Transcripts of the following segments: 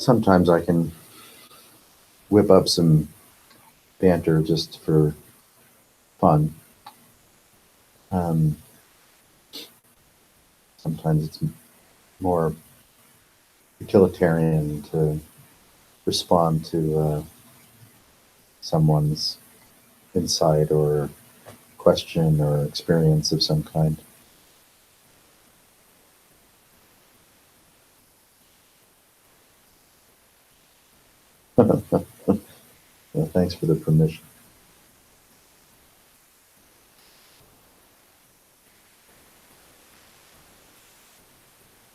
sometimes I can whip up some banter just for fun. Um, Sometimes it's more utilitarian to respond to someone's insight or question or experience of some kind. Well, thanks for the permission.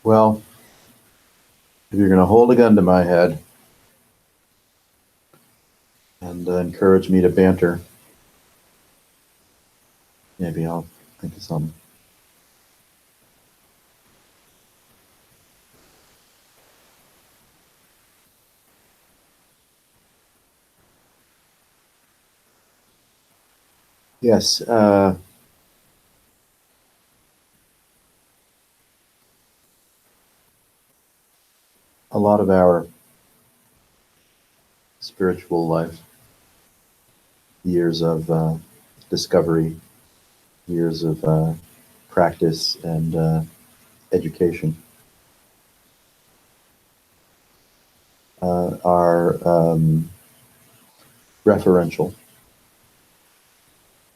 Well, if you're going to hold a gun to my head and encourage me to banter, maybe I'll think of something. Yes, a lot of our spiritual life, years of discovery, years of practice and education are referential.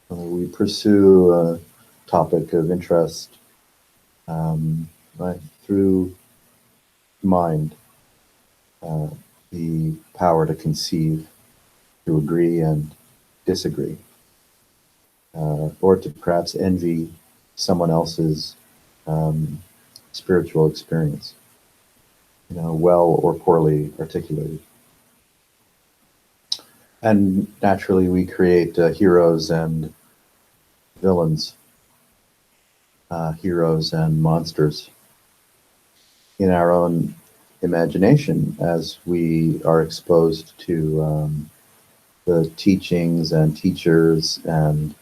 We pursue a topic of interest right through mind, uh, the power to conceive, to agree and disagree, or to perhaps envy someone else's spiritual experience, well or poorly articulated. And naturally, we create heroes and villains, heroes and monsters in our own imagination as we are exposed to the teachings and teachers and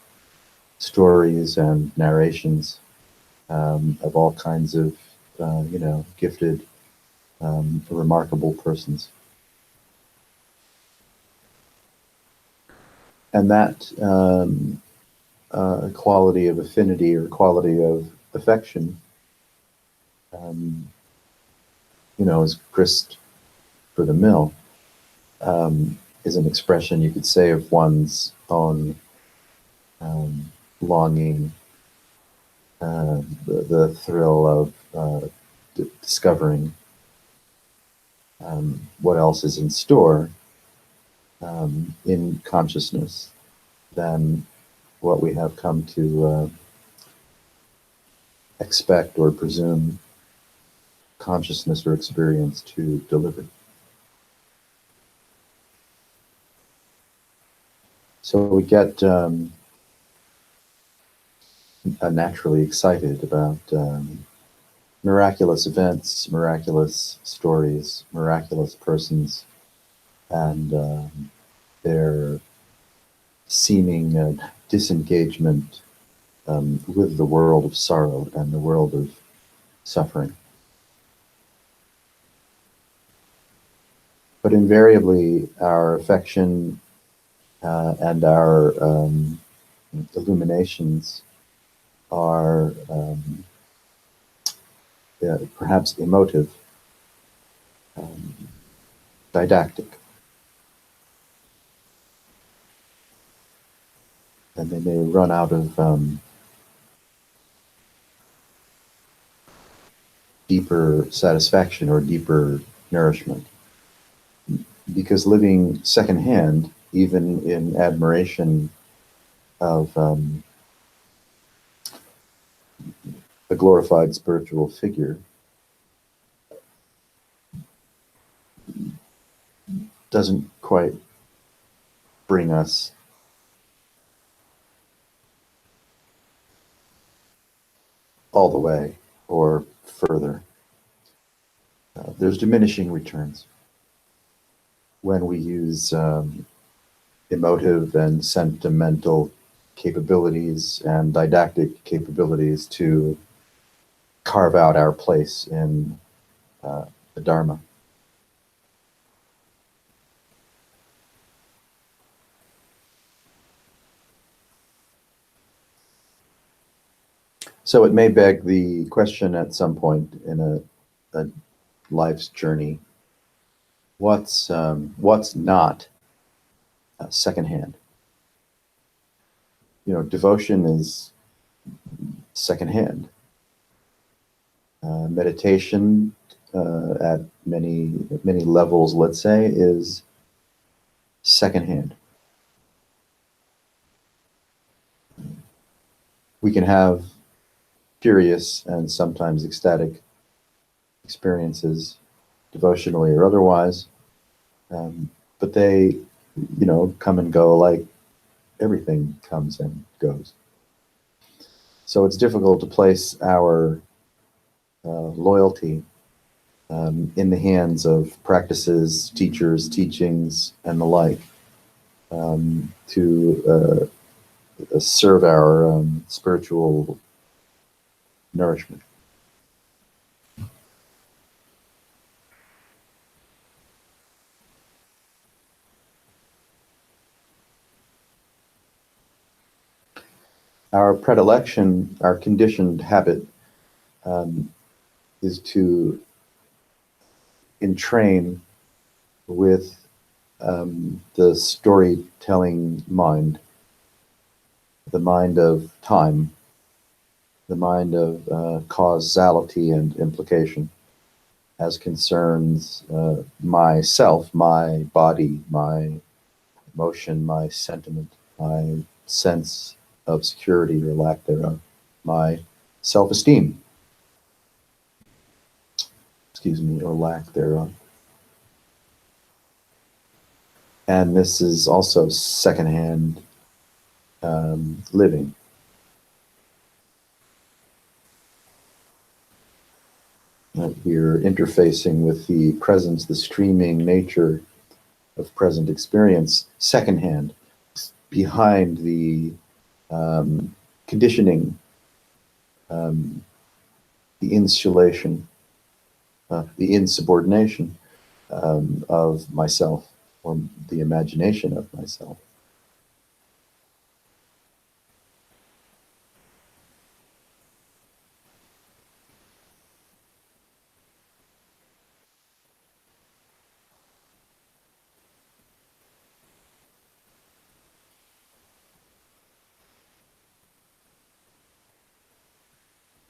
stories and narrations of all kinds of, gifted, remarkable persons. And that quality of affinity or quality of affection, um, is grist for the mill, is an expression you could say of one's own longing, the thrill of discovering what else is in store in consciousness than what we have come to expect or presume consciousness or experience to deliver. So we get naturally excited about miraculous events, miraculous stories, miraculous persons, and their seeming disengagement with the world of sorrow and the world of suffering. But invariably, our affection and our illuminations are perhaps emotive, um, didactic, and they may run out of deeper satisfaction or deeper nourishment. Because living secondhand, even in admiration of a glorified spiritual figure, doesn't quite bring us all the way or further. There's diminishing returns when we use emotive and sentimental capabilities and didactic capabilities to carve out our place in the Dharma. So it may beg the question at some point in a life's journey, what's not secondhand? You know, devotion is secondhand. Meditation at many levels, let's say, is secondhand. We can have curious and sometimes ecstatic experiences, devotionally or otherwise, but they, you know, come and go like everything comes and goes. So it's difficult to place our loyalty in the hands of practices, teachers, teachings, and the like to serve our spiritual nourishment. Our predilection, our conditioned habit, is to entrain with the storytelling mind, the mind of time, the mind of causality and implication, as concerns myself, my body, my emotion, my sentiment, my sense of security or lack thereof, my self-esteem, excuse me, or lack thereof. And this is also secondhand living. We're interfacing with the presence, the streaming nature of present experience, secondhand, behind the conditioning, the insulation, the insubordination of myself, or the imagination of myself.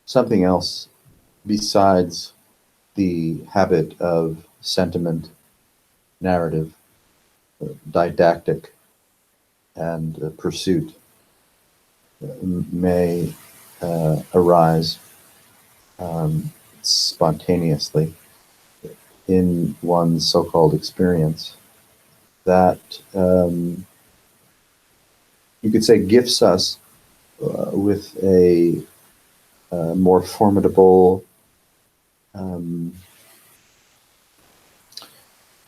Something else besides the habit of sentiment, narrative, didactic, and pursuit may arise spontaneously in one's so-called experience that you could say gifts us with a more formidable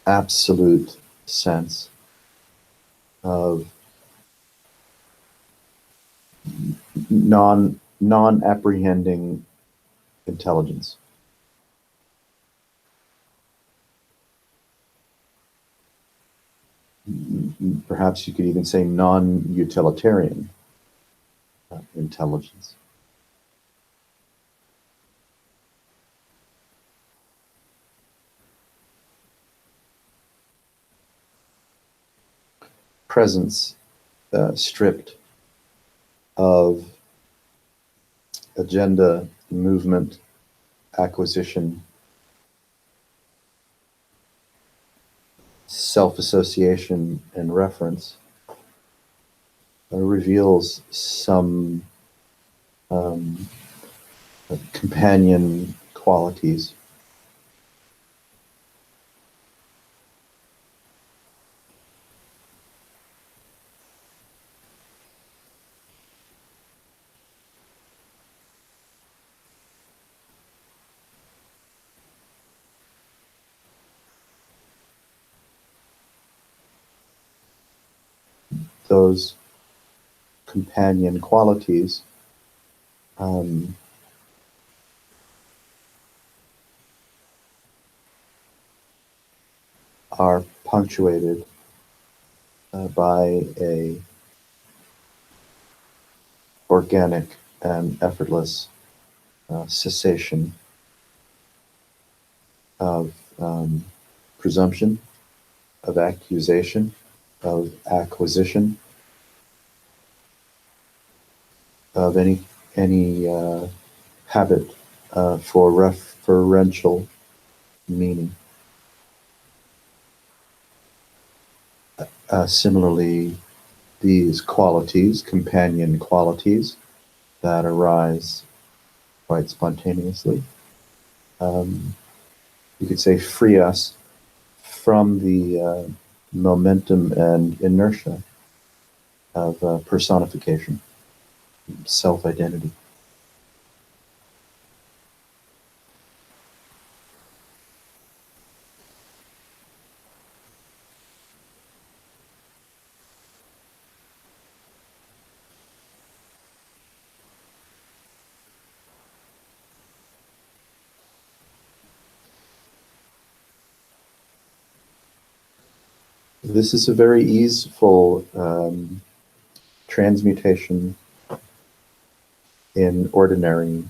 absolute sense of non-apprehending intelligence. Perhaps you could even say non-utilitarian intelligence. Presence stripped of agenda, movement, acquisition, self-association, and reference reveals some companion qualities. Those companion qualities are punctuated by a organic and effortless cessation of presumption, of accusation, of acquisition, of any habit for referential meaning. Similarly, these qualities, companion qualities that arise quite spontaneously, you could say free us from the momentum and inertia of personification, self-identity. This is a very easeful transmutation in ordinary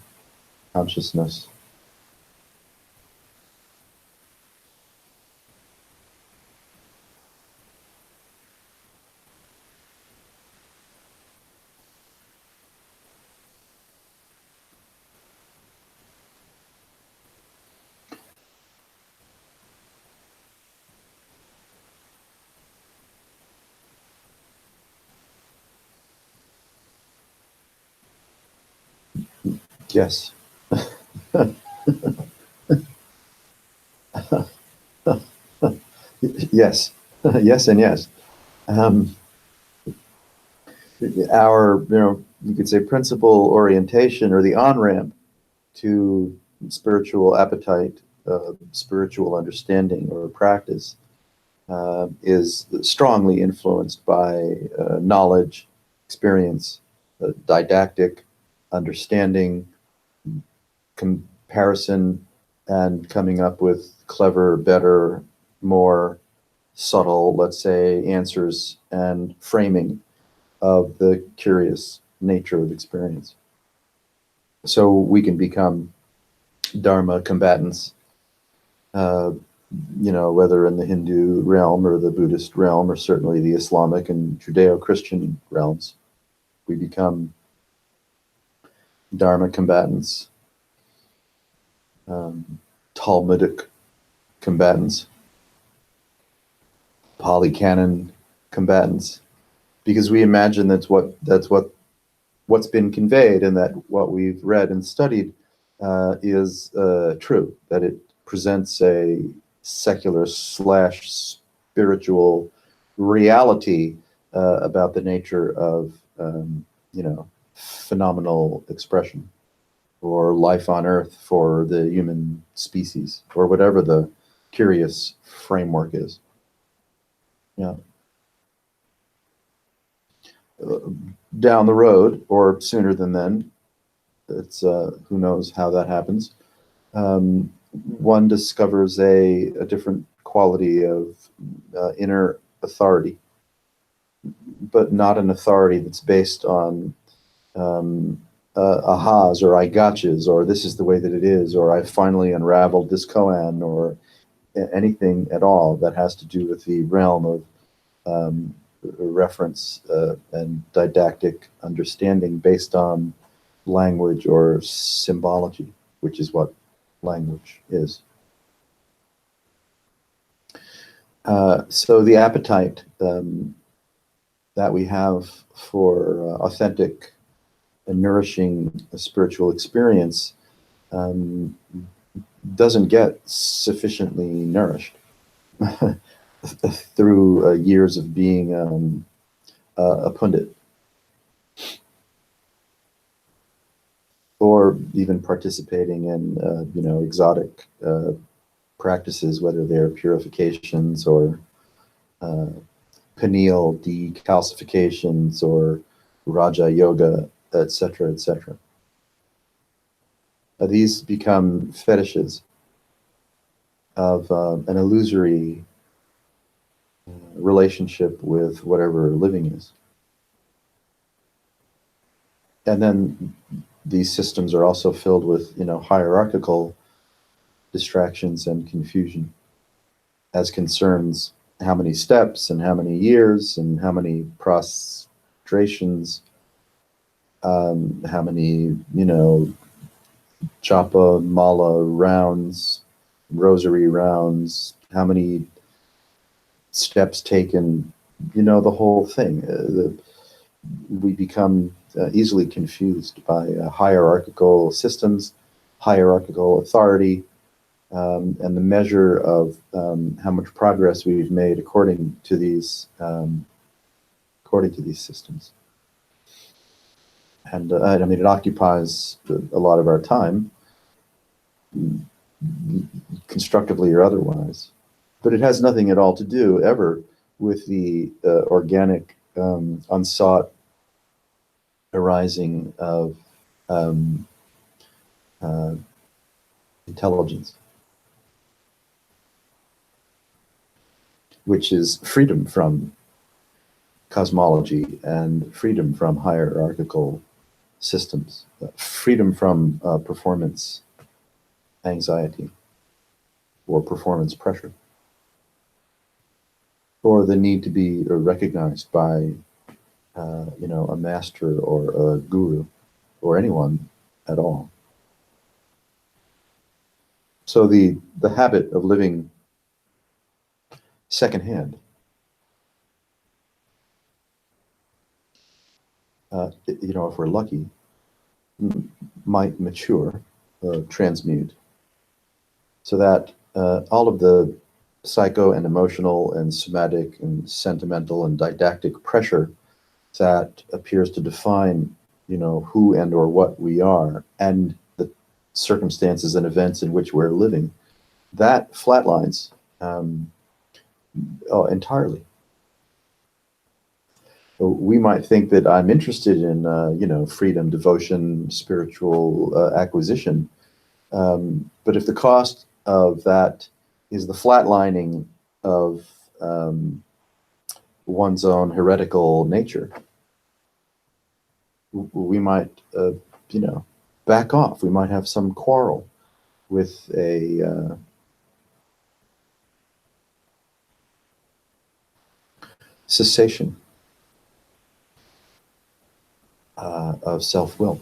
consciousness. Yes. Yes. Yes and yes. Um, our, you could say principal orientation or the on-ramp to spiritual appetite, spiritual understanding or practice is strongly influenced by knowledge, experience, didactic, understanding, comparison, and coming up with clever, better, more subtle, let's say, answers and framing of the curious nature of experience. So we can become Dharma combatants, whether in the Hindu realm or the Buddhist realm, or certainly the Islamic and Judeo-Christian realms. We become Dharma combatants, Talmudic combatants, Pali Canon combatants, because we imagine that's what's been conveyed, and that what we've read and studied is true, that it presents a secular / spiritual reality about the nature of phenomenal expression, or life on Earth for the human species, or whatever the curious framework is. Yeah. Down the road, or sooner than then, it's who knows how that happens. One discovers a different quality of inner authority, but not an authority that's based on ahas or I gotchas, or this is the way that it is, or I finally unraveled this koan, or anything at all that has to do with the realm of reference and didactic understanding based on language or symbology, which is what language is. So the appetite that we have for authentic and nourishing spiritual experience doesn't get sufficiently nourished through years of being a pundit, or even participating in exotic practices, whether they're purifications or pineal decalcifications or Raja Yoga, etc., etc. These become fetishes of an illusory relationship with whatever living is. And then these systems are also filled with, hierarchical distractions and confusion as concerns how many steps and how many years and how many prostrations, how many, japa, mala rounds, rosary rounds, how many steps taken, the whole thing. We become easily confused by hierarchical systems, hierarchical authority, and the measure of how much progress we've made according to these systems. And I mean, it occupies a lot of our time, constructively or otherwise. But it has nothing at all to do ever with the organic, unsought arising of intelligence, which is freedom from cosmology and freedom from hierarchical systems, freedom from performance anxiety or performance pressure, or the need to be recognized by a master or a guru or anyone at all. So the habit of living secondhand, if we're lucky, might mature, transmute, so that all of the psycho and emotional and somatic and sentimental and didactic pressure that appears to define, who and or what we are and the circumstances and events in which we're living, that flatlines entirely. So we might think that I'm interested in, freedom, devotion, spiritual acquisition, but if the cost of that is the flatlining of one's own heretical nature, we might, back off. We might have some quarrel with a cessation of self-will.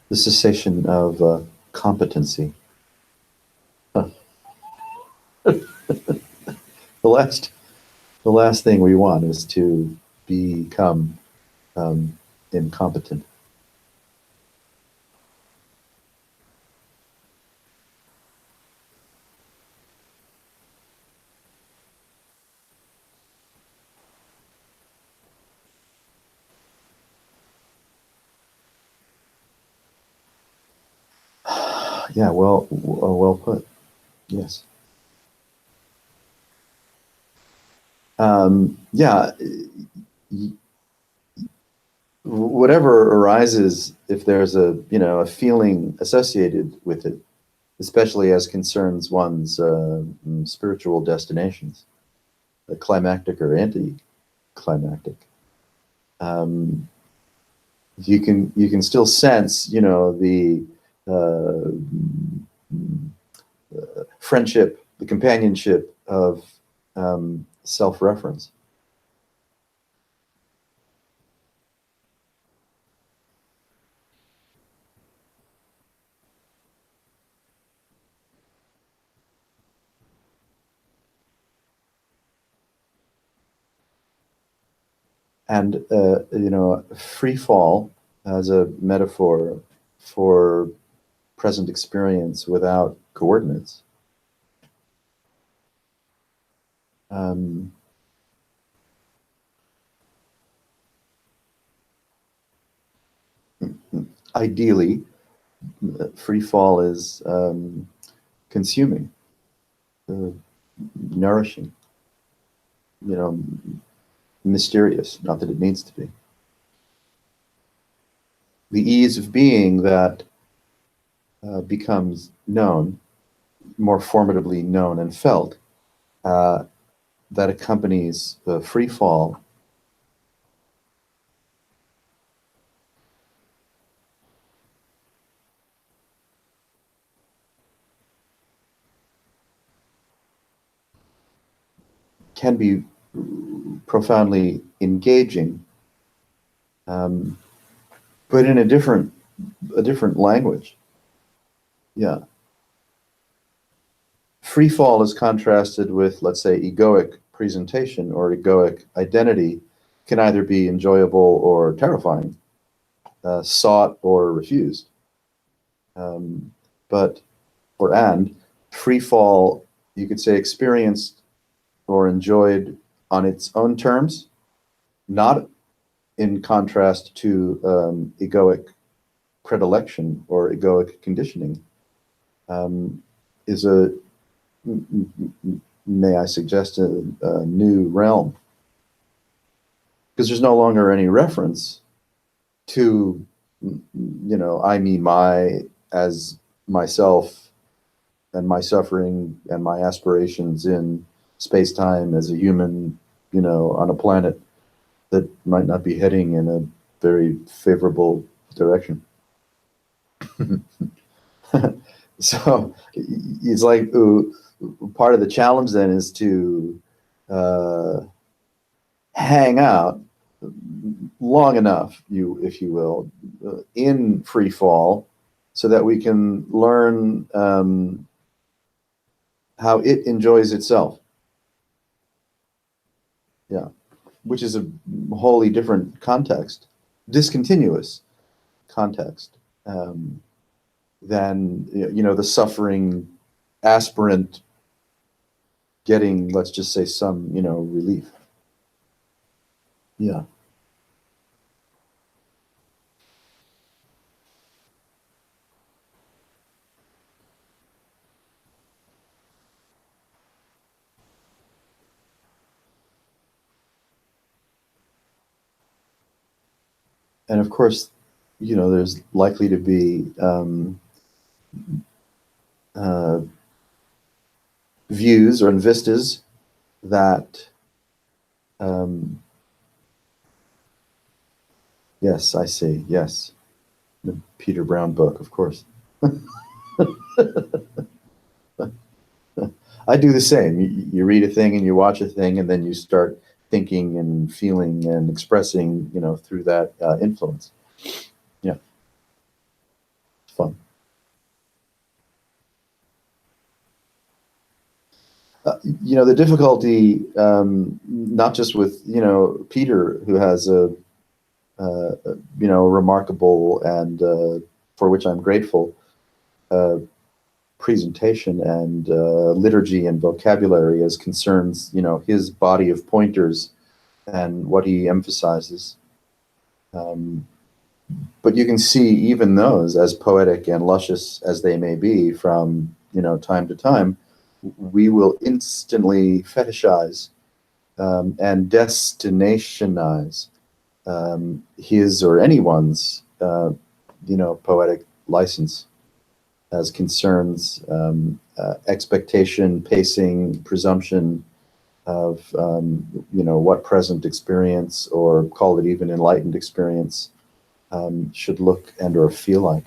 The cessation of competency. The last thing we want is to become incompetent. Yeah, well put. Yes. Yeah. Whatever arises, if there's a feeling associated with it, especially as concerns one's spiritual destinations, climactic or anti-climactic, you can still sense, the friendship, the companionship of self-reference. And free fall as a metaphor for present experience without coordinates. Ideally, free fall is consuming, nourishing, mysterious, not that it needs to be. The ease of being that becomes known more formidably known and felt, that accompanies the free fall can be profoundly engaging, but in a different language. Yeah. Free fall is contrasted with, let's say, egoic presentation or egoic identity, can either be enjoyable or terrifying, sought or refused. And free fall, you could say, experienced or enjoyed on its own terms, not in contrast to egoic predilection or egoic conditioning, is a, may I suggest, a new realm. Because there's no longer any reference to, I, me, my, as myself and my suffering and my aspirations in space-time as a human, on a planet that might not be heading in a very favorable direction. So it's like, part of the challenge then is to hang out long enough, if you will, in free fall, so that we can learn how it enjoys itself. Yeah, which is a wholly different context, discontinuous context, than the suffering aspirant getting, let's just say, some relief. Yeah. And of course, there's likely to be views or vistas that, yes, I see, yes, the Peter Brown book, of course. I do the same. You read a thing and you watch a thing, and then you start thinking and feeling and expressing, through that influence. Yeah, it's fun. The difficulty, not just with Peter, who has a remarkable and for which I'm grateful presentation and liturgy and vocabulary as concerns his body of pointers and what he emphasizes. But you can see even those, as poetic and luscious as they may be from time to time, we will instantly fetishize and destinationize his or anyone's poetic license as concerns expectation, pacing, presumption of what present experience, or call it even enlightened experience, should look and or feel like.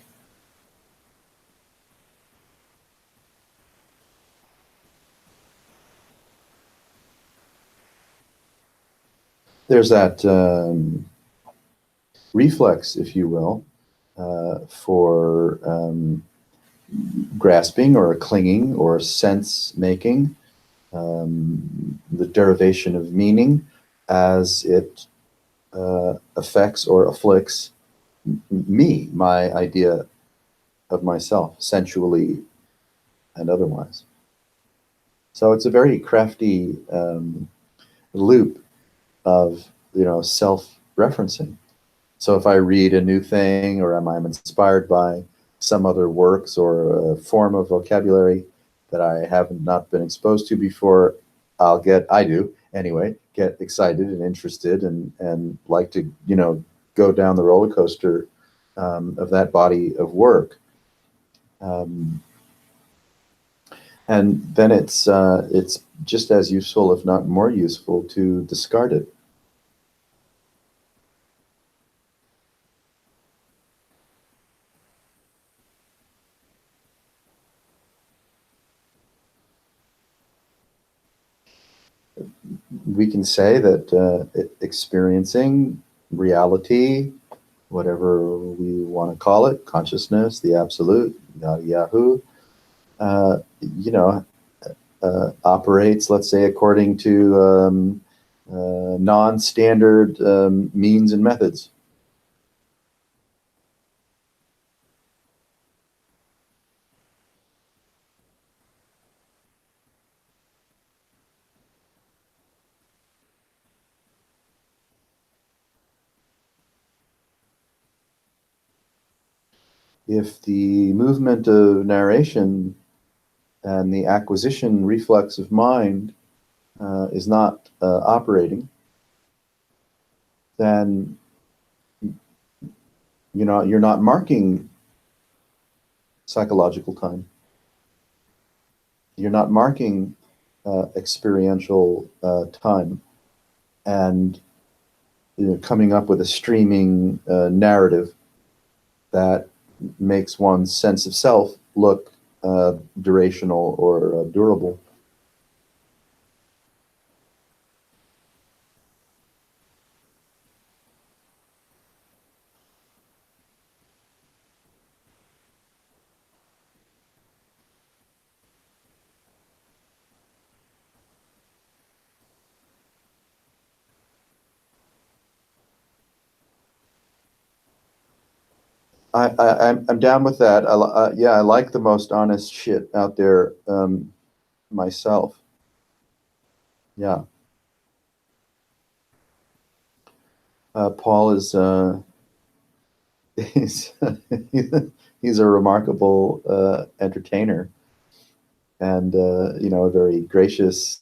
There's that reflex, if you will, for grasping or clinging or sense making, the derivation of meaning as it affects or afflicts me, my idea of myself, sensually and otherwise. So it's a very crafty loop of self-referencing. So if I read a new thing, or I'm inspired by some other works or a form of vocabulary that I have not been exposed to before, I do anyway, get excited and interested and like to go down the roller coaster of that body of work. And then it's just as useful, if not more useful, to discard it. We can say that experiencing reality, whatever we want to call it, consciousness, the absolute, Yahoo, you know, operates, let's say, according to non-standard means and methods. If the movement of narration and the acquisition reflex of mind is not operating, then you're not marking psychological time. You're not marking experiential time, and coming up with a streaming narrative that makes one's sense of self look durational or durable. I'm down with that. Yeah, I like the most honest shit out there myself. Yeah. Paul is he's he's a remarkable entertainer, and a very gracious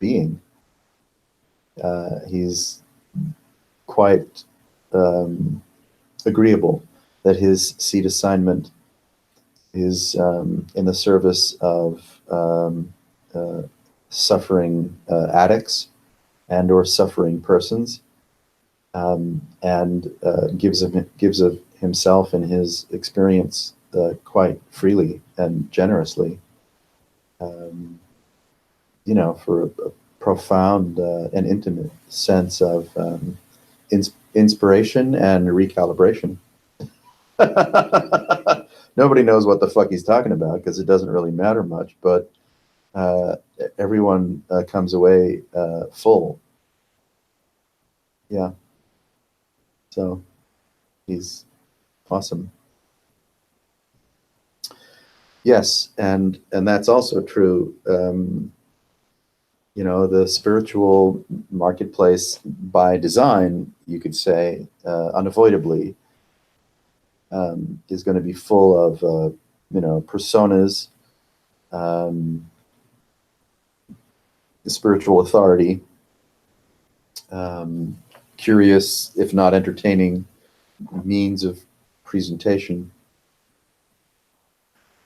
being. He's quite agreeable that his seat assignment is in the service of suffering addicts and or suffering persons, and gives of himself and his experience quite freely and generously, for a profound and intimate sense of inspiration and recalibration. Nobody knows what the fuck he's talking about because it doesn't really matter much, but everyone comes away full. Yeah. So he's awesome. Yes, and that's also true. The spiritual marketplace, by design, you could say, unavoidably, is going to be full of, personas, the spiritual authority, curious, if not entertaining, means of presentation.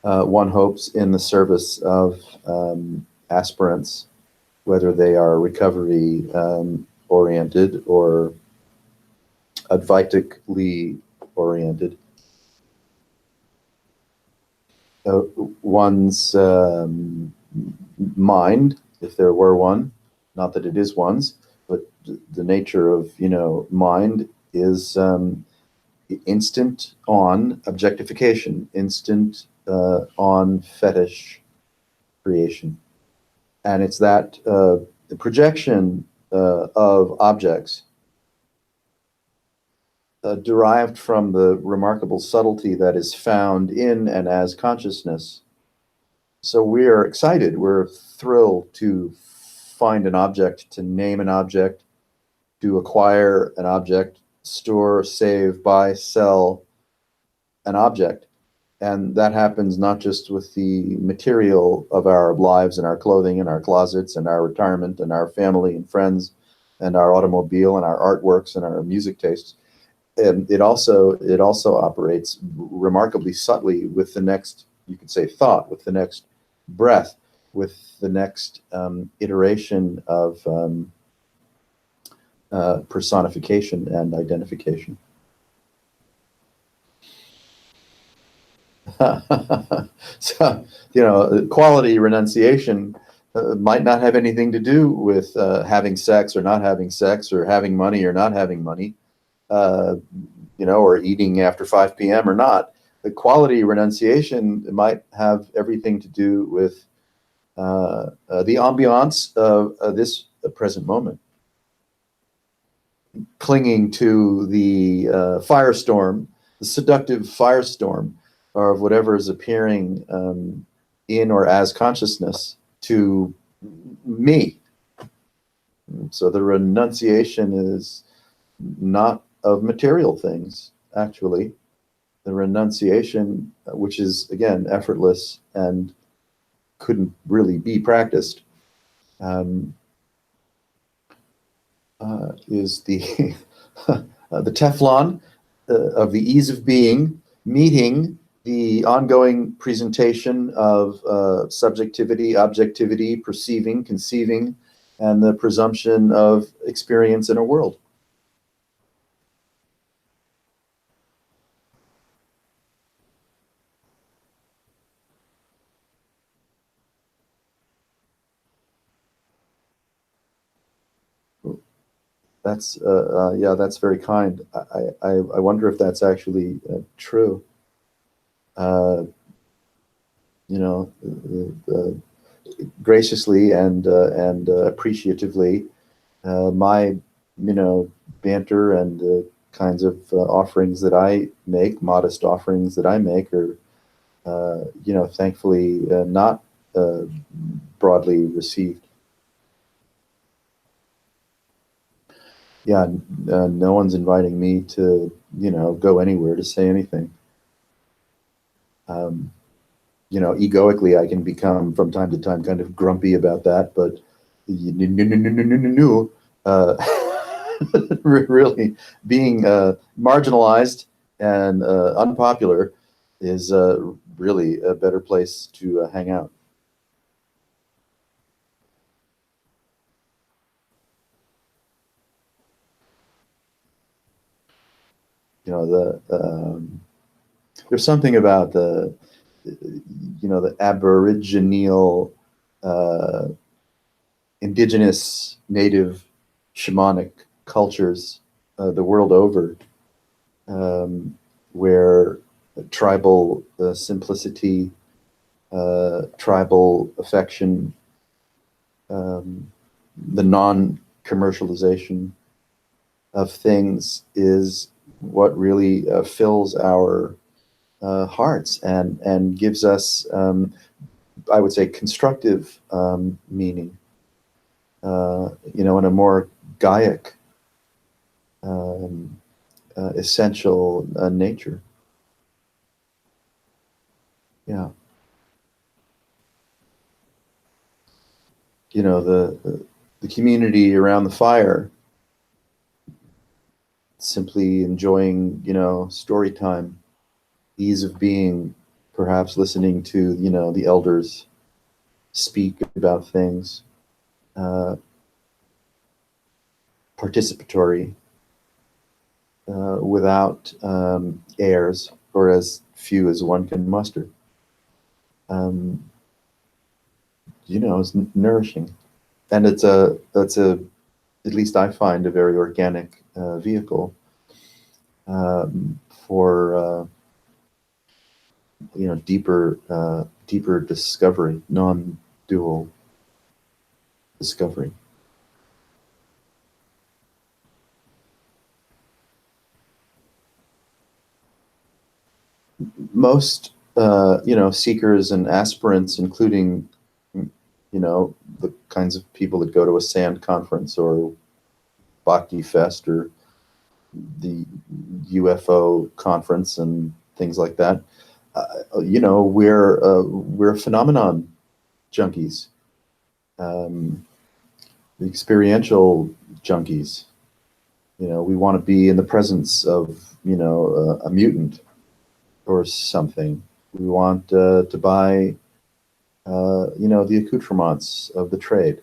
One hopes in the service of aspirants, whether they are recovery oriented or advaitically oriented. One's mind, if there were one, not that it is one's, but the nature of mind is instant on objectification, instant on fetish creation, and it's that the projection of objects derived from the remarkable subtlety that is found in and as consciousness. So we are excited, we're thrilled to find an object, to name an object, to acquire an object, store, save, buy, sell an object. And that happens not just with the material of our lives and our clothing and our closets and our retirement and our family and friends and our automobile and our artworks and our music tastes. And it also operates remarkably subtly with the next, you could say, thought, with the next breath with the next iteration of personification and identification. So, quality renunciation might not have anything to do with having sex or not having sex, or having money or not having money, or eating after 5 p.m. or not. The quality renunciation might have everything to do with the ambiance of this present moment. Clinging to the firestorm, the seductive firestorm of whatever is appearing in or as consciousness to me. So the renunciation is not of material things, actually. The renunciation, which is, again, effortless and couldn't really be practiced, is the the Teflon of the ease of being, meeting the ongoing presentation of subjectivity, objectivity, perceiving, conceiving, and the presumption of experience in a world. That's yeah, that's very kind. I wonder if that's actually true. Graciously and appreciatively, my banter and kinds of offerings that I make, modest offerings that I make, are thankfully not broadly received. Yeah, no one's inviting me to, go anywhere, to say anything. Egoically, I can become from time to time kind of grumpy about that, but really being marginalized and unpopular is really a better place to hang out. There's something about the aboriginal, indigenous, native, shamanic cultures the world over, where tribal simplicity, tribal affection, the non-commercialization of things is what really fills our hearts and gives us, I would say, constructive meaning, in a more Gaic, essential nature. Yeah. The community around the fire, simply enjoying, story time, ease of being, perhaps listening to, the elders speak about things, participatory, without airs, or as few as one can muster. It's nourishing, and it's at least I find, a very organic vehicle for deeper discovery, non-dual discovery. Most seekers and aspirants, including the kinds of people that go to a sand conference or Bhakti Fest or the UFO conference and things like that, we're phenomenon junkies, the experiential junkies. We want to be in the presence of a mutant or something. We want to buy the accoutrements of the trade.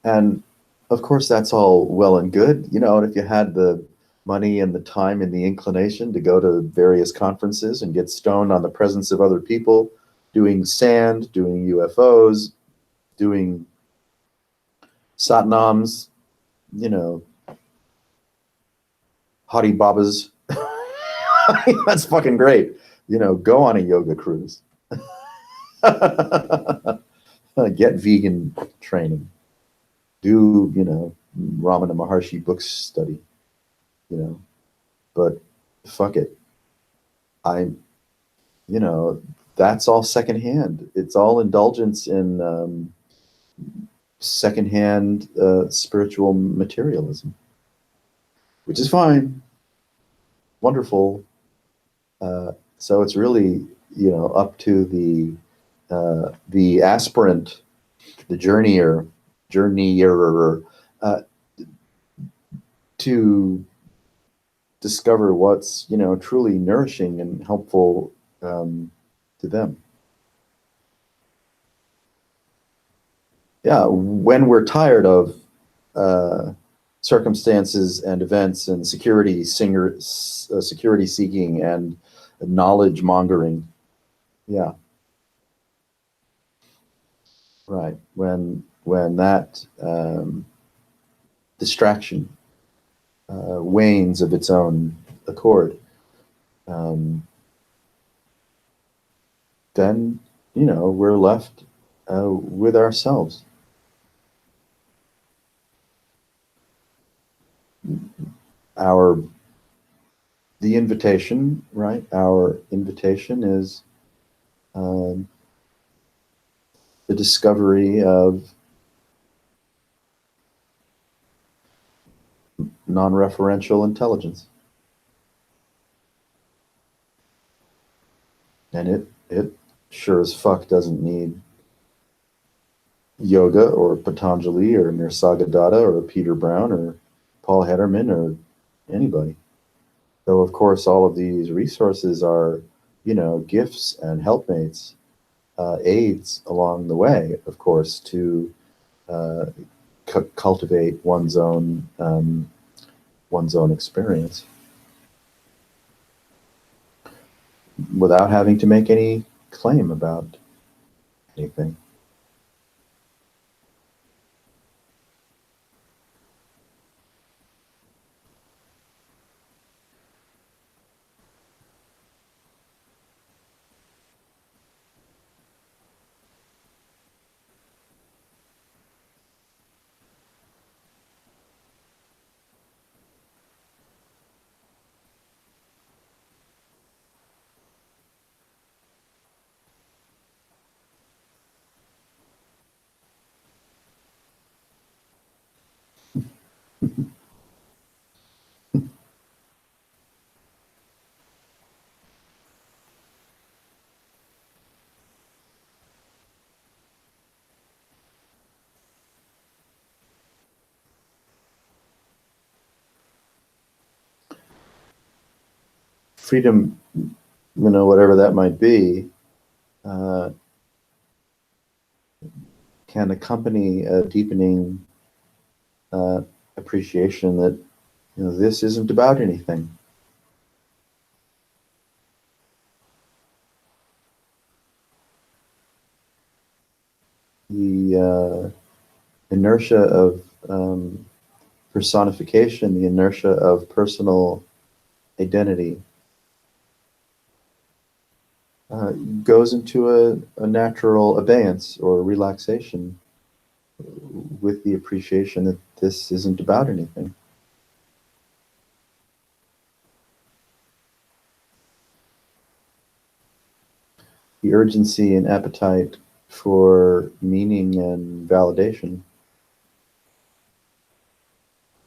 And of course, that's all well and good, and if you had the money and the time and the inclination to go to various conferences and get stoned on the presence of other people, doing sand, doing UFOs, doing satnams, you know, Hari Babas, that's fucking great. Go on a yoga cruise. Get vegan training. Do, Ramana Maharshi book study, you know, but fuck it. I, you know, that's all secondhand. It's all indulgence in secondhand spiritual materialism, which is fine, wonderful. So it's really, up to the aspirant, the journeyer, uh, to discover what's truly nourishing and helpful to them. Yeah, when we're tired of uh, circumstances and events and security seeking and knowledge mongering. Yeah, right. When that distraction wanes of its own accord, um, then we're left with ourselves. Our the invitation, right? Our invitation is um, the discovery of non-referential intelligence, and it sure as fuck doesn't need yoga or Patanjali or Nisargadatta or Peter Brown or Paul Hederman or anybody. Though of course all of these resources are, gifts and helpmates, aids along the way, of course, to uh, cultivate one's own experience without having to make any claim about anything. Freedom, whatever that might be, uh, can accompany a deepening uh, appreciation that this isn't about anything. The inertia of personification, the inertia of personal identity, uh, goes into a natural abeyance or relaxation with the appreciation that this isn't about anything. The urgency and appetite for meaning and validation,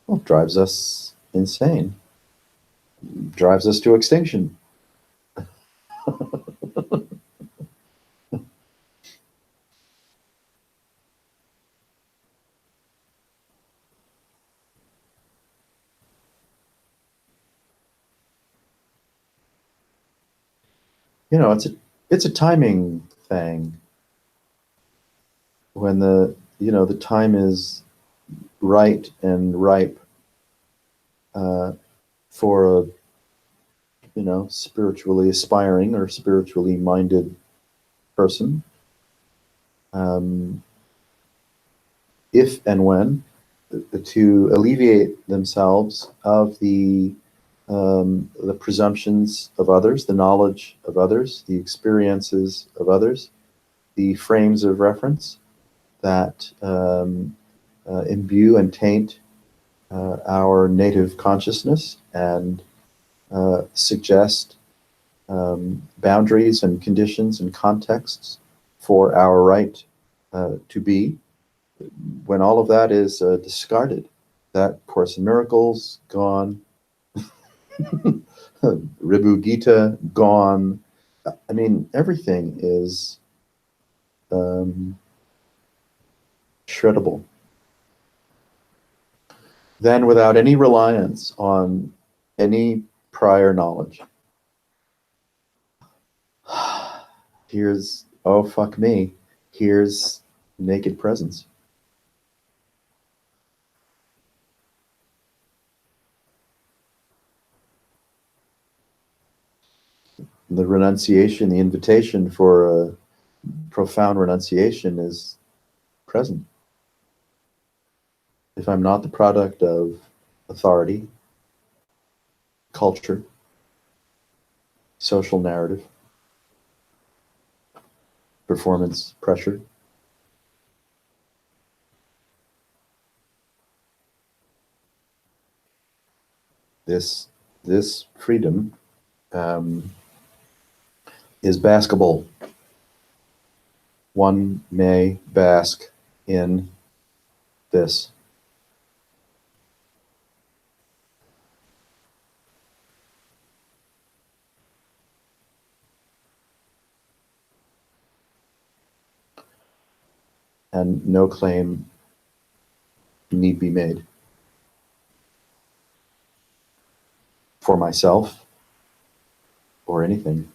well, drives us insane, drives us to extinction. It's a timing thing. when the time is right and ripe for a spiritually aspiring or spiritually minded person, if and when to alleviate themselves of the presumptions of others, the knowledge of others, the experiences of others, the frames of reference that imbue and taint our native consciousness and suggest boundaries and conditions and contexts for our right to be. When all of that is discarded, that Course in Miracles gone, Ribhu Gita gone. I mean, everything is shreddable. Then, without any reliance on any prior knowledge, here's, oh fuck me, here's naked presence. The renunciation, the invitation for a profound renunciation is present. If I'm not the product of authority, culture, social narrative, performance pressure, this freedom is basketball. One may bask in this. And no claim need be made for myself or anything.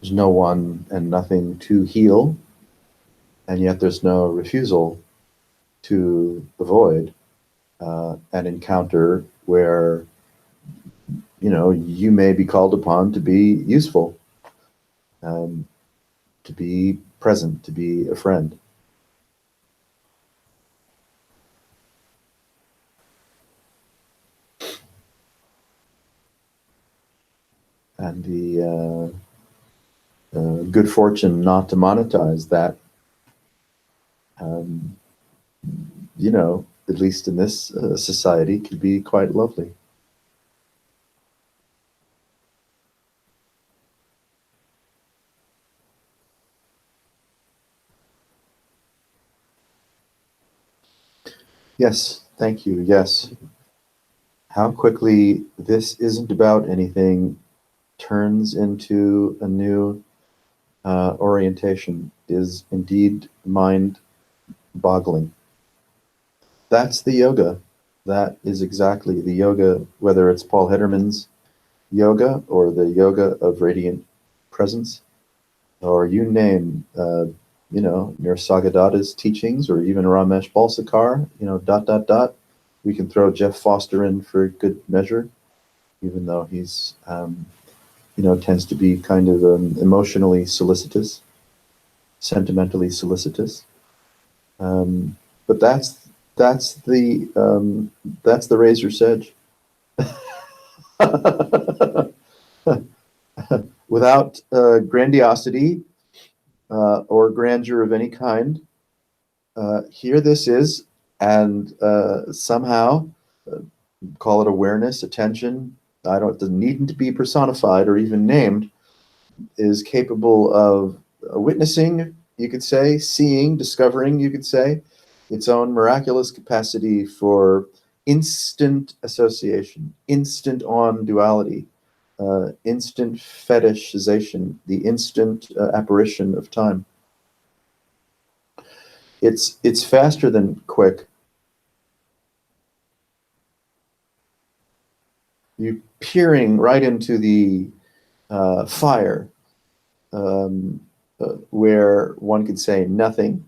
There's no one and nothing to heal, and yet there's no refusal to avoid an encounter where you may be called upon to be useful, to be present, to be a friend. And the good fortune not to monetize that, at least in this society, could be quite lovely. Yes, thank you. Yes. How quickly this isn't about anything turns into a new orientation is indeed mind-boggling. That's the yoga. That is exactly the yoga, whether it's Paul Hederman's yoga or the yoga of radiant presence, or you name, Nirasagadatta's teachings, or even Ramesh Balsekar, We can throw Jeff Foster in for good measure, even though he's, tends to be kind of emotionally solicitous, sentimentally solicitous. But that's the razor's edge. Without grandiosity or grandeur of any kind, here this is, and somehow call it awareness, attention. It doesn't need to be personified or even named. Is capable of witnessing, you could say, seeing, discovering, you could say, its own miraculous capacity for instant association, instant on duality, instant fetishization, the instant apparition of time. It's faster than quick, you peering right into the fire, where one could say nothing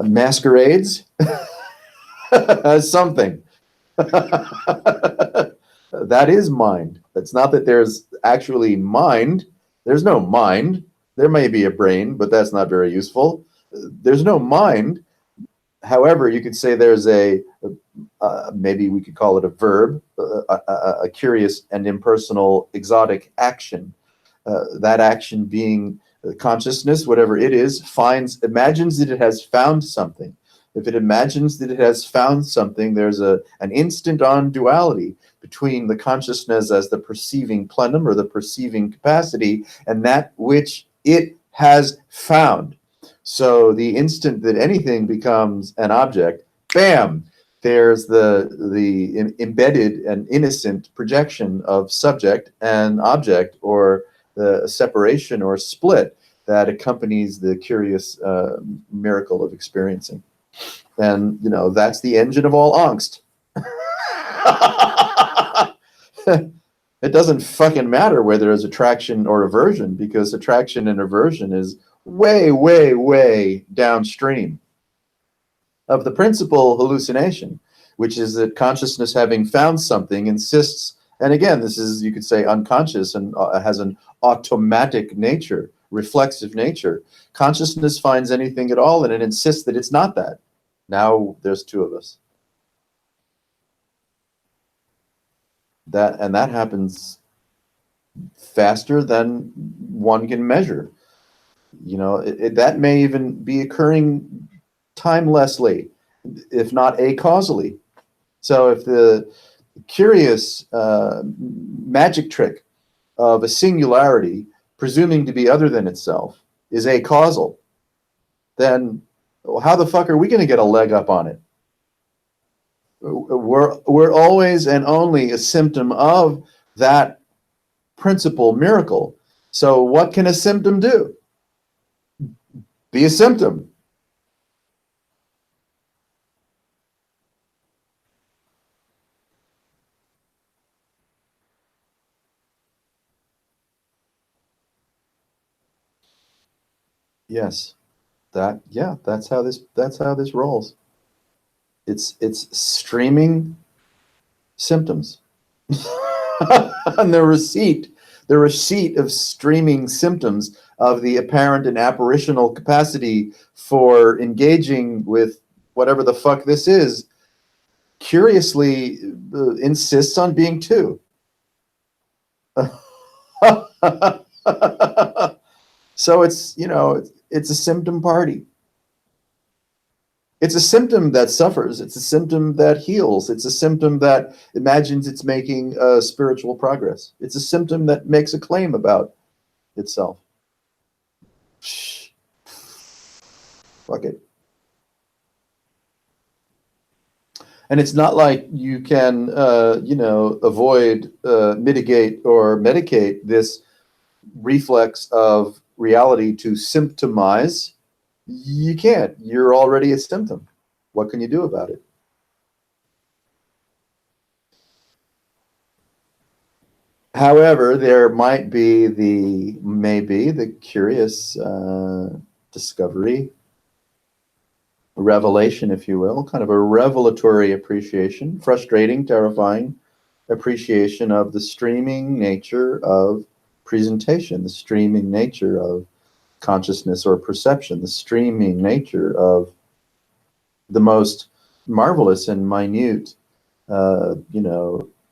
masquerades as something. That is mind. It's not that there's actually mind. There's no mind. There may be a brain, but that's not very useful. There's no mind. However, you could say there's maybe we could call it a verb, a curious and impersonal exotic action. That action being consciousness, whatever it is, imagines that it has found something. If it imagines that it has found something, there's an instant-on duality between the consciousness as the perceiving plenum or the perceiving capacity and that which it has found. So the instant that anything becomes an object, bam, there's the embedded and innocent projection of subject and object, or the separation or split that accompanies the curious miracle of experiencing. And, that's the engine of all angst. It doesn't fucking matter whether there's attraction or aversion, because attraction and aversion is way, way, way downstream of the principal hallucination, which is that consciousness, having found something, insists, and again, this is, you could say, unconscious and has an automatic nature, reflexive nature. Consciousness finds anything at all and it insists that it's not that. Now there's two of us. That happens faster than one can measure. That may even be occurring timelessly, if not acausally. So if the curious magic trick of a singularity, presuming to be other than itself, is acausal, then how the fuck are we going to get a leg up on it? We're always and only a symptom of that principal miracle. So what can a symptom do? Be a symptom. Yes. That's how this rolls. It's streaming symptoms. And the receipt of streaming symptoms of the apparent and apparitional capacity for engaging with whatever the fuck this is, curiously insists on being two. So it's a symptom party. It's a symptom that suffers. It's a symptom that heals. It's a symptom that imagines it's making spiritual progress. It's a symptom that makes a claim about itself. Fuck it. And it's not like you can, avoid, mitigate, or medicate this reflex of reality to symptomize. You can't. You're already a symptom. What can you do about it? However, there might be the curious discovery, revelation, if you will, kind of a revelatory appreciation, frustrating, terrifying appreciation of the streaming nature of presentation, the streaming nature of consciousness or perception, the streaming nature of the most marvelous and minute,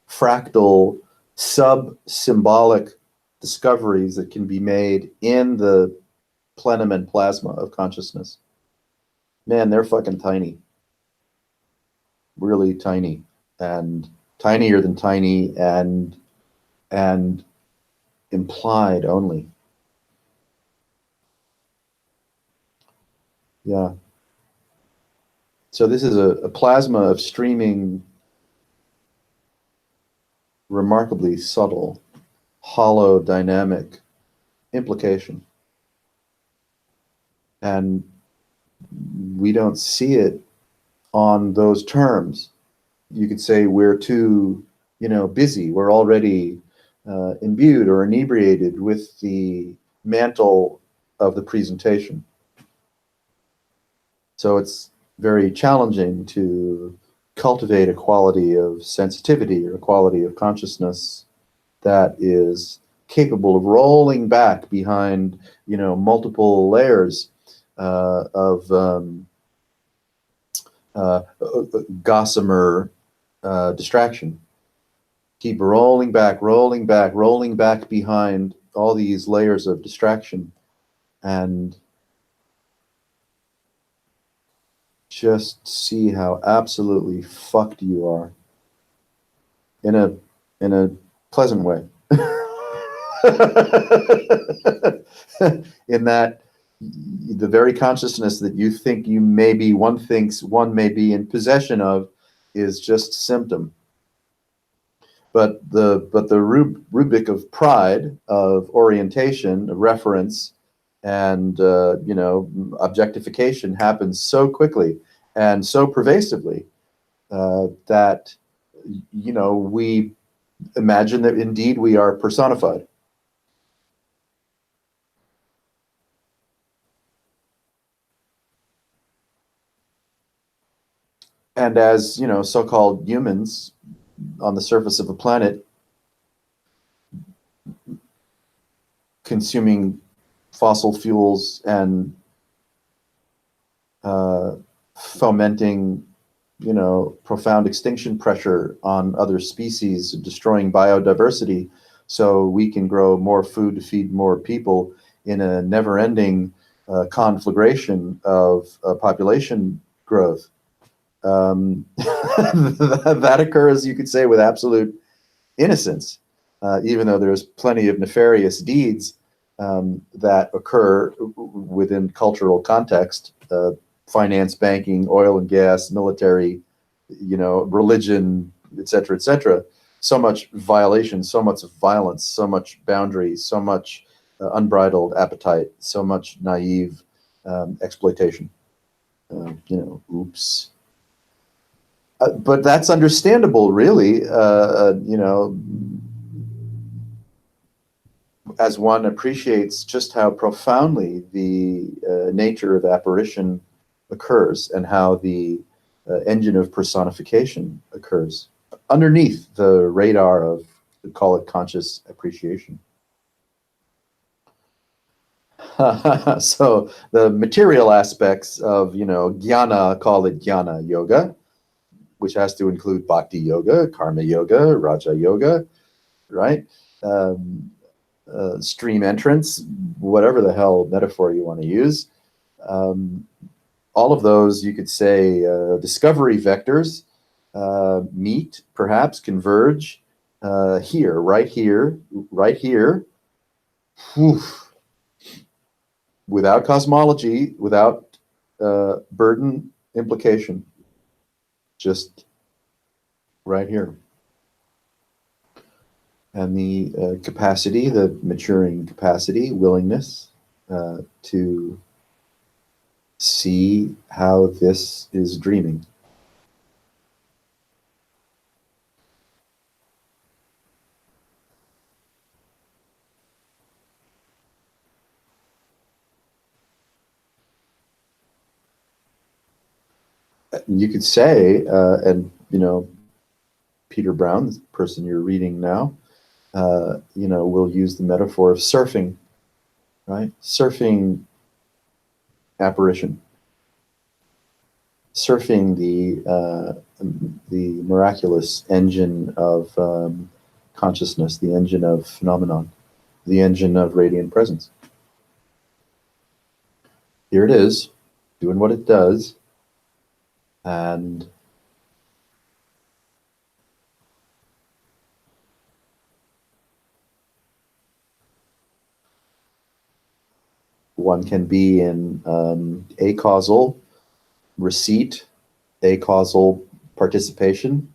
fractal, sub-symbolic discoveries that can be made in the plenum and plasma of consciousness. Man, they're fucking tiny. Really tiny. And tinier than tiny, and implied only. Yeah. So this is a plasma of streaming, remarkably subtle, hollow, dynamic implication. And we don't see it on those terms. You could say we're too busy. We're already imbued or inebriated with the mantle of the presentation. So it's very challenging to cultivate a quality of sensitivity or a quality of consciousness that is capable of rolling back behind, multiple layers of gossamer distraction. Keep rolling back, rolling back, rolling back behind all these layers of distraction, and just see how absolutely fucked you are in a pleasant way. In that the very consciousness that you think one thinks one may be in possession of is just symptom. But the rubric of pride, of orientation, of reference, and objectification happens so quickly and so pervasively that we imagine that indeed we are personified. And as so-called humans on the surface of a planet, consuming fossil fuels and fomenting, profound extinction pressure on other species, destroying biodiversity, so we can grow more food to feed more people in a never-ending conflagration of population growth. That occurs, you could say, with absolute innocence, even though there's plenty of nefarious deeds that occur within cultural context, finance, banking, oil and gas, military, religion, etc., etc. So much violation, so much violence, so much boundary, so much unbridled appetite, so much naive exploitation. Oops. But that's understandable, really. As one appreciates just how profoundly the nature of apparition occurs and how the engine of personification occurs underneath the radar of, call it, conscious appreciation. So the material aspects of, jnana, call it jnana yoga, which has to include bhakti yoga, karma yoga, raja yoga, right? Stream entrance, whatever the hell metaphor you want to use. All of those, you could say, discovery vectors meet, perhaps converge here, right here, right here. Whew. Without cosmology, without burden implication, just right here. And the capacity, the maturing capacity, willingness to see how this is dreaming. You could say, and Peter Brown, the person you're reading now, we'll use the metaphor of surfing, right? Surfing apparition, surfing the miraculous engine of consciousness, the engine of phenomenon, the engine of radiant presence. Here it is, doing what it does, and one can be in acausal receipt, acausal participation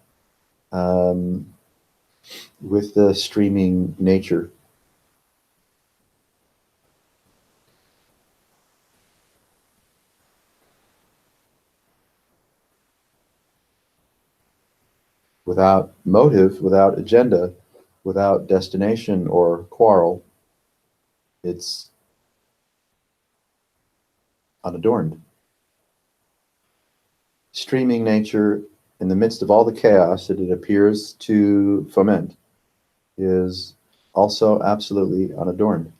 with the streaming nature. without motive, without agenda, without destination or quarrel. It's unadorned. Streaming nature, in the midst of all the chaos that it appears to foment, is also absolutely unadorned.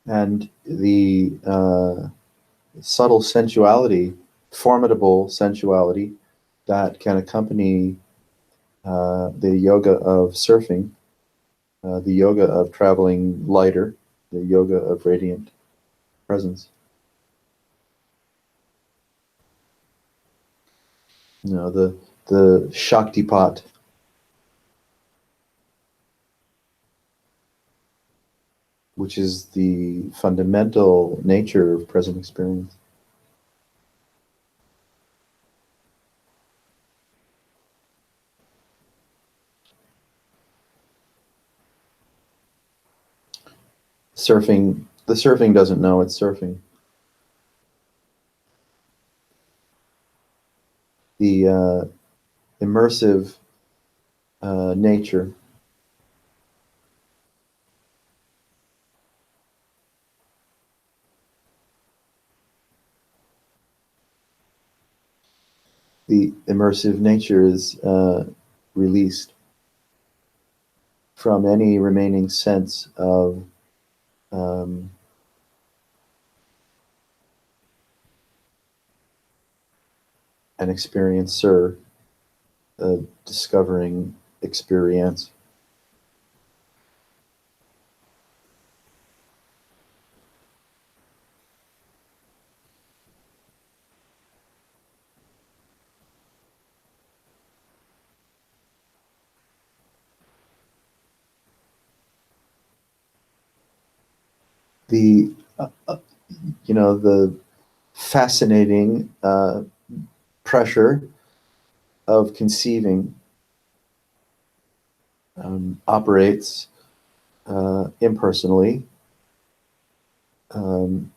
And the subtle sensuality, formidable sensuality that can accompany the yoga of surfing, the yoga of traveling lighter, the yoga of radiant presence. You know, the Shaktipat, which is the fundamental nature of present experience. Surfing, the surfing doesn't know it's surfing. The immersive nature, the immersive nature is released from any remaining sense of um, an experiencer discovering experience. The you know, the fascinating pressure of conceiving operates impersonally, um,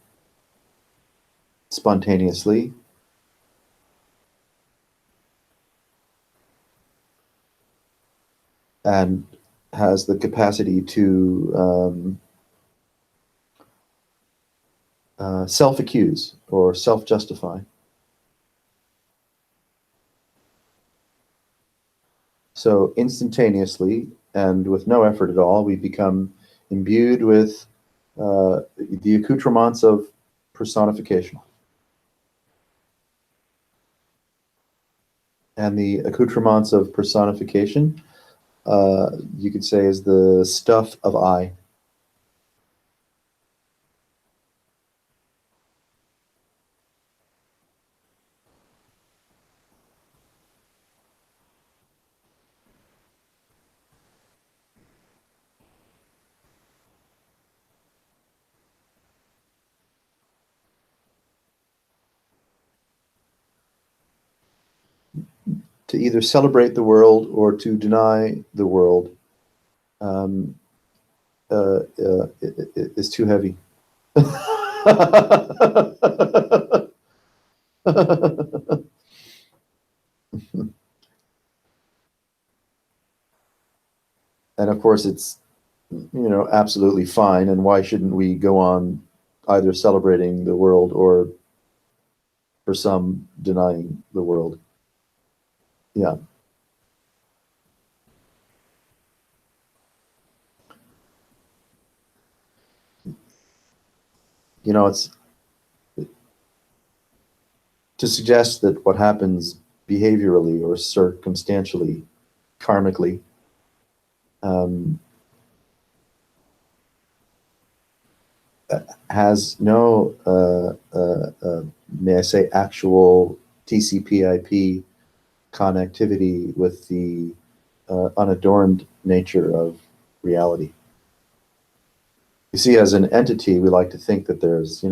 spontaneously, and has the capacity to self-accuse or self-justify. So instantaneously and with no effort at all, we become imbued with the accoutrements of personification. And the accoutrements of personification, you could say, is the stuff of I. To either celebrate the world or to deny the world um, is too heavy. And of course, it's, you know, absolutely fine. And why shouldn't we go on either celebrating the world or, for some, denying the world? Yeah. It's to suggest that what happens behaviorally or circumstantially, karmically, um, has no, may I say, actual TCP/IP connectivity with the unadorned nature of reality. You see, as an entity, we like to think that there's,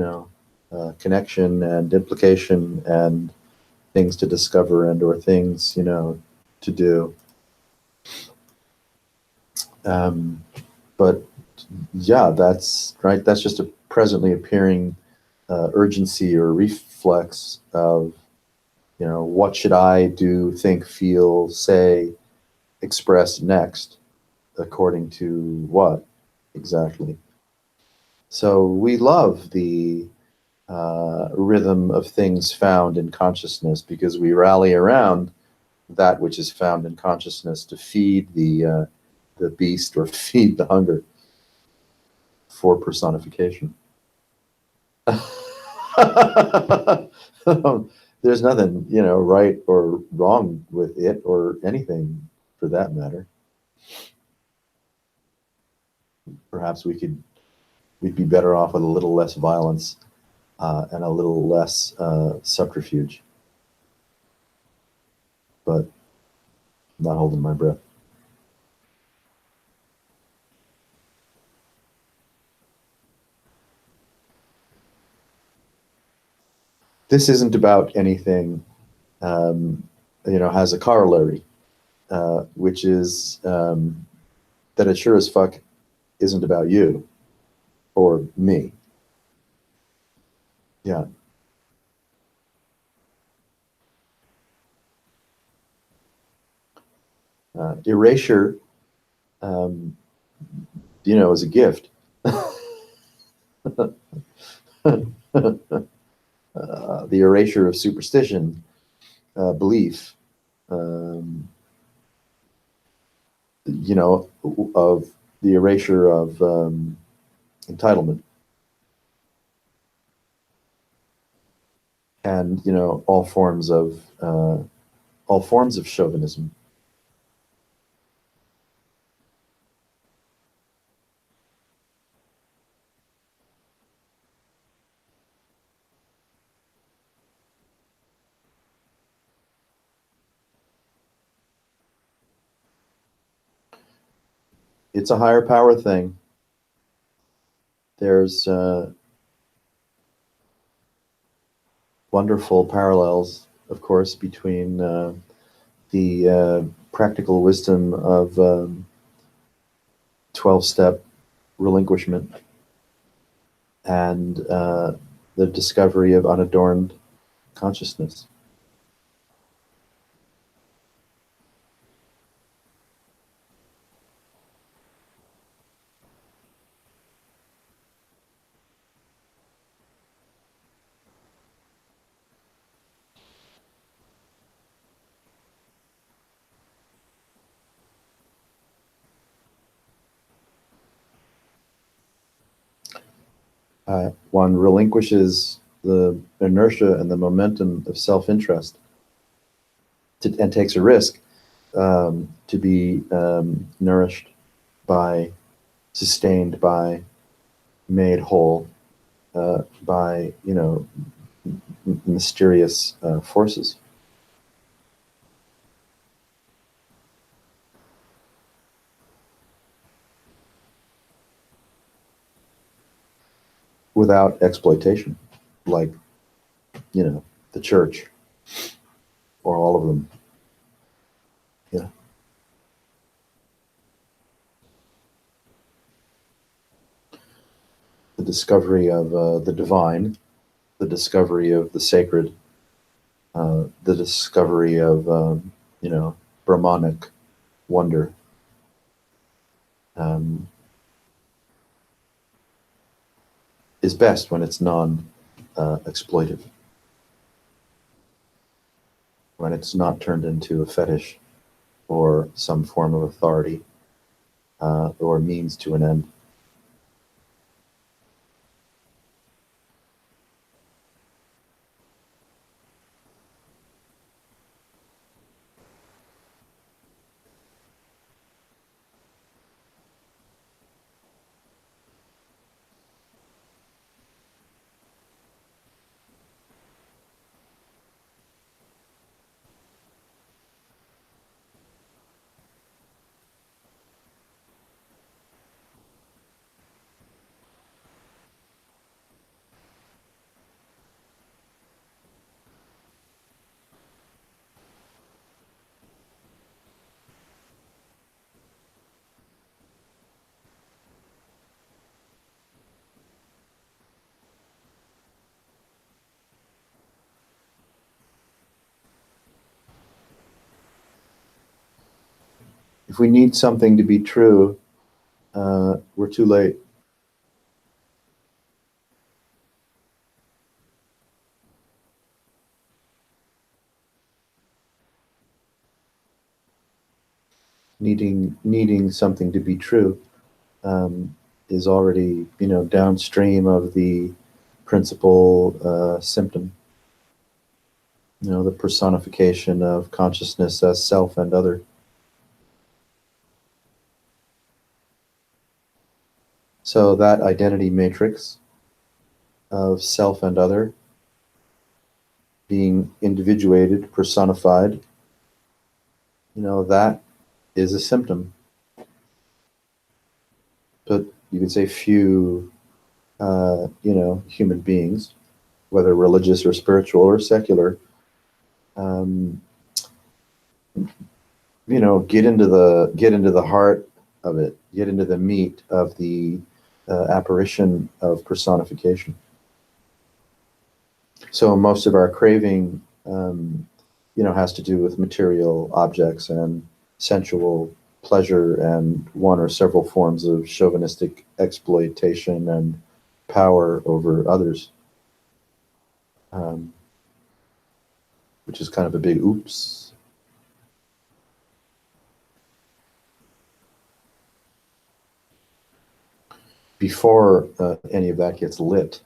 connection and implication and things to discover and or things, to do. But yeah, that's right. That's just a presently appearing urgency or reflex of, what should I do, think, feel, say, express next, according to what exactly? So we love the rhythm of things found in consciousness because we rally around that which is found in consciousness to feed the beast or feed the hunger for personification. There's nothing, right or wrong with it or anything for that matter. Perhaps we'd be better off with a little less violence and a little less subterfuge. But I'm not holding my breath. This isn't about anything, has a corollary, which is that it sure as fuck isn't about you or me. Yeah. Erasure, is a gift. The erasure of superstition, belief, of the erasure of entitlement, and all forms of chauvinism. It's a higher power thing. There's wonderful parallels, of course, between the practical wisdom of 12-step relinquishment and the discovery of unadorned consciousness. One relinquishes the inertia and the momentum of self-interest and takes a risk to be nourished by, sustained by, made whole by, mysterious forces. Without exploitation, like, the church or all of them. Yeah. The discovery of the divine, the discovery of the sacred, the discovery of, Brahmanic wonder. Is best when it's non-exploitive, when it's not turned into a fetish or some form of authority or means to an end. If we need something to be true, we're too late. Needing something to be true is already, downstream of the principal symptom. The personification of consciousness as self and other. So that identity matrix of self and other being individuated, personified, that is a symptom. But you could say few, human beings, whether religious or spiritual or secular, get into the heart of it, get into the meat of the apparition of personification. So most of our craving, has to do with material objects and sensual pleasure and one or several forms of chauvinistic exploitation and power over others, which is kind of a big oops. Before any of that gets lit,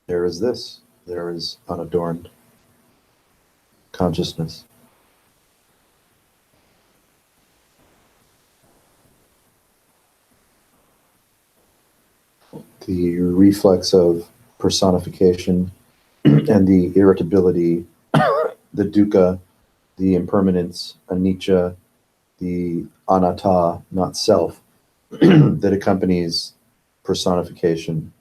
there is this. There is unadorned consciousness. The reflex of personification and the irritability, the dukkha, the impermanence, anicca, the anatta, not self, that accompanies personification.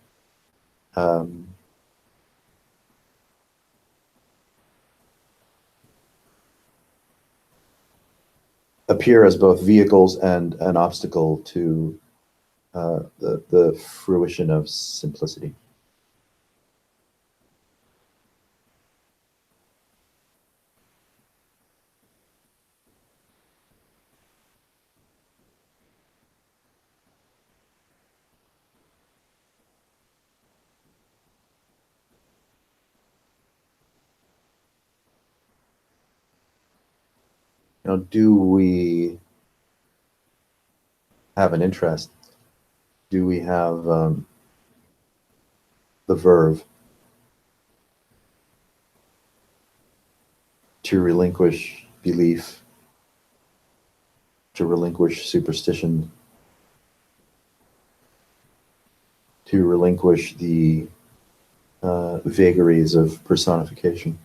Appear as both vehicles and an obstacle to the fruition of simplicity. Do we have an interest? Do we have the verve to relinquish belief, to relinquish superstition, to relinquish the vagaries of personification?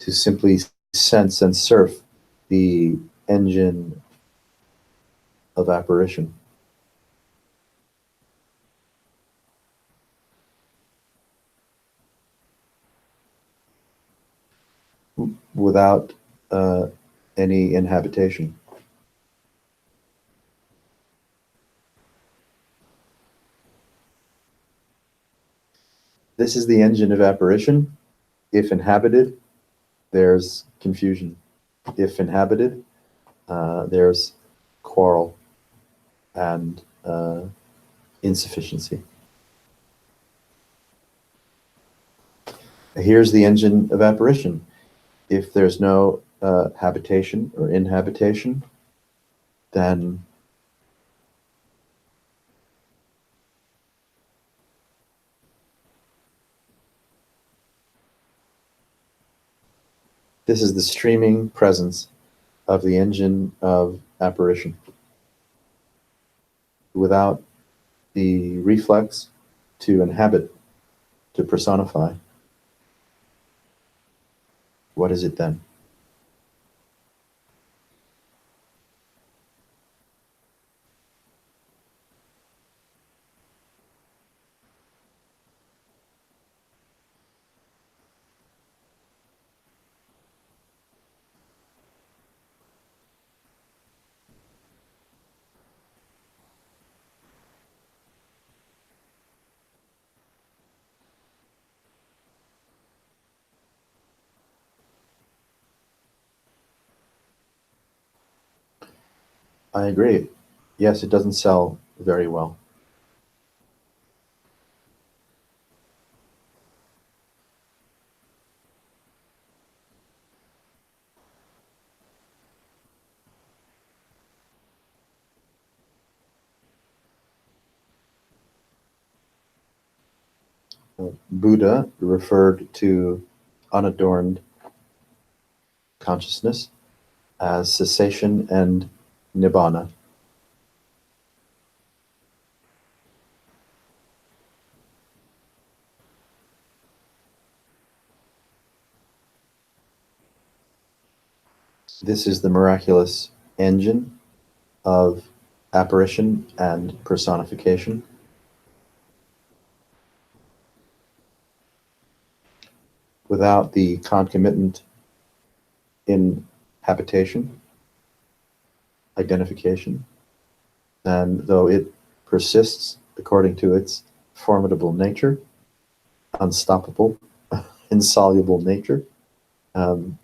To simply sense and surf the engine of apparition. Without any inhabitation. This is the engine of apparition. If inhabited, there's confusion. If inhabited, there's quarrel and insufficiency. Here's the engine of apparition. If there's no habitation or inhabitation, then this is the streaming presence of the engine of apparition. Without the reflex to inhabit, to personify, what is it then? I agree. Yes, it doesn't sell very well. Buddha referred to unadorned consciousness as cessation and nibbana. This is the miraculous engine of apparition and personification. Without the concomitant inhabitation, identification, and though it persists according to its formidable nature, unstoppable, insoluble nature,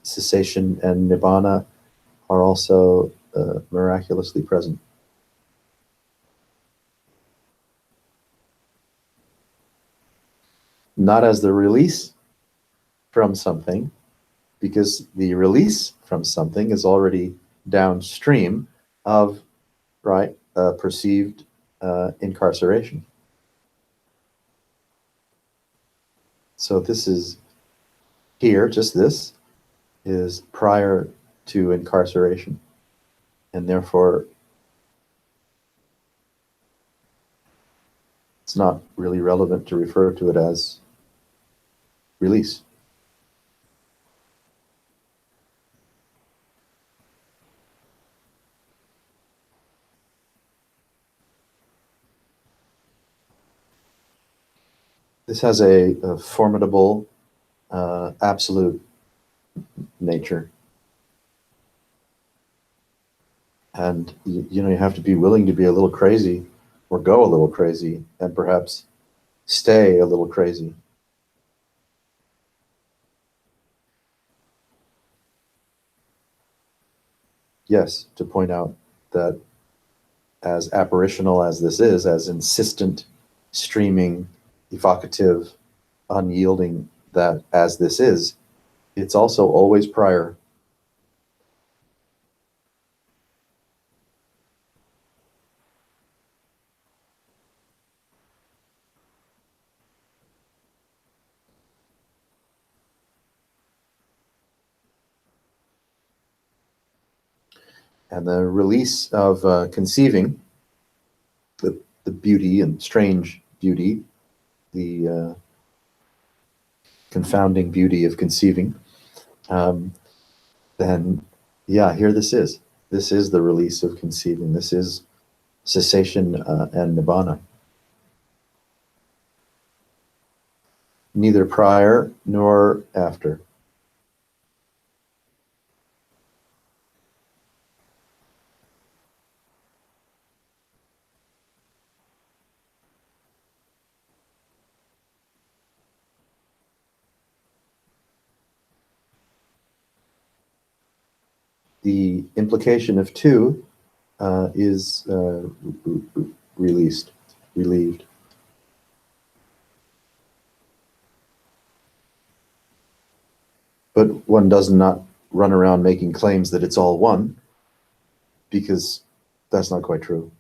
cessation and nibbana are also miraculously present. Not as the release from something, because the release from something is already downstream of, right, perceived incarceration. So this is here, just this is prior to incarceration, and therefore it's not really relevant to refer to it as release. This has a formidable, absolute nature. And you know, you have to be willing to be a little crazy, or go a little crazy, and perhaps stay a little crazy. Yes, to point out that as apparitional as this is, as insistent, streaming, evocative, unyielding that as this is, it's also always prior. And the release of conceiving, the beauty and strange beauty, the confounding beauty of conceiving, then yeah, here this is. This is the release of conceiving. This is cessation and nibbana. Neither prior nor after. The implication of two is released, relieved. But one does not run around making claims that it's all one, because that's not quite true.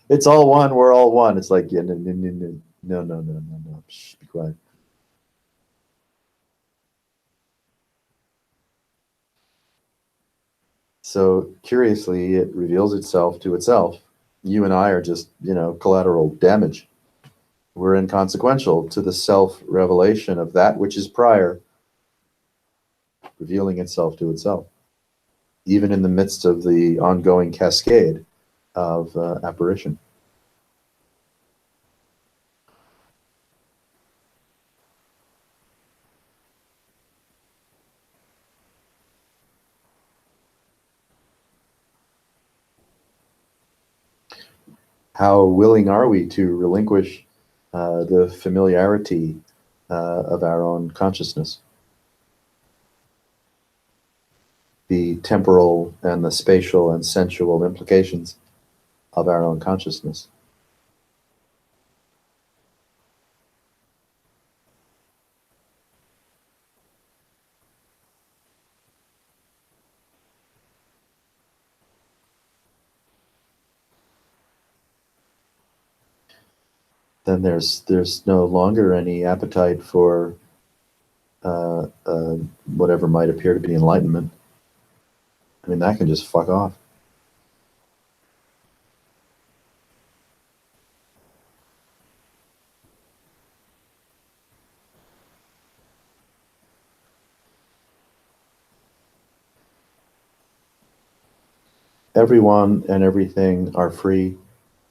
It's all one, we're all one. It's like, yeah, no. Shh, be quiet. So curiously, it reveals itself to itself. You and I are just, collateral damage. We're inconsequential to the self-revelation of that which is prior, revealing itself to itself, even in the midst of the ongoing cascade of apparition. How willing are we to relinquish the familiarity of our own consciousness? the temporal and the spatial and sensual implications of our own consciousness. Then there's no longer any appetite for whatever might appear to be enlightenment. I mean, that can just fuck off. Everyone and everything are free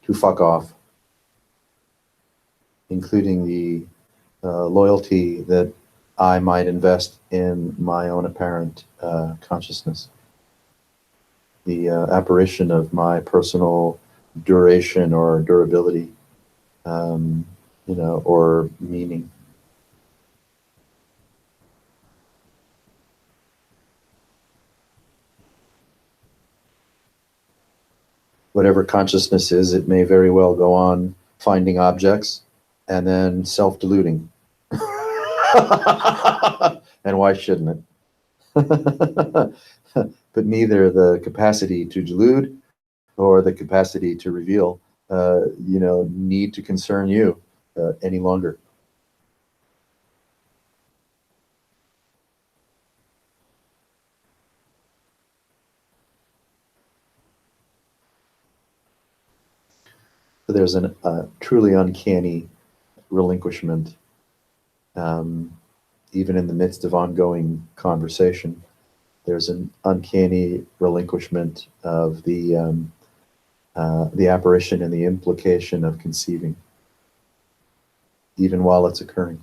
to fuck off, including the loyalty that I might invest in my own apparent consciousness. The apparition of my personal duration or durability, or meaning. Whatever consciousness is, it may very well go on finding objects and then self-deluding. And why shouldn't it? But neither the capacity to delude or the capacity to reveal, need to concern you any longer. So there's a truly uncanny relinquishment, even in the midst of ongoing conversation. There's an uncanny relinquishment of the apparition and the implication of conceiving, even while it's occurring.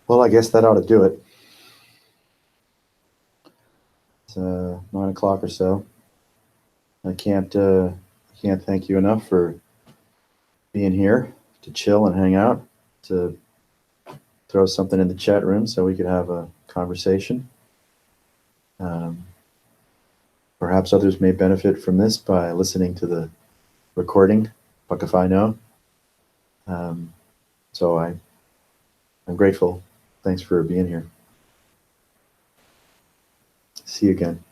Well, I guess that ought to do it. It's 9 o'clock or so. I can't thank you enough for being here to chill and hang out, to throw something in the chat room so we could have a conversation. Perhaps others may benefit from this by listening to the recording. Fuck if I know. So I'm grateful. Thanks for being here. See you again.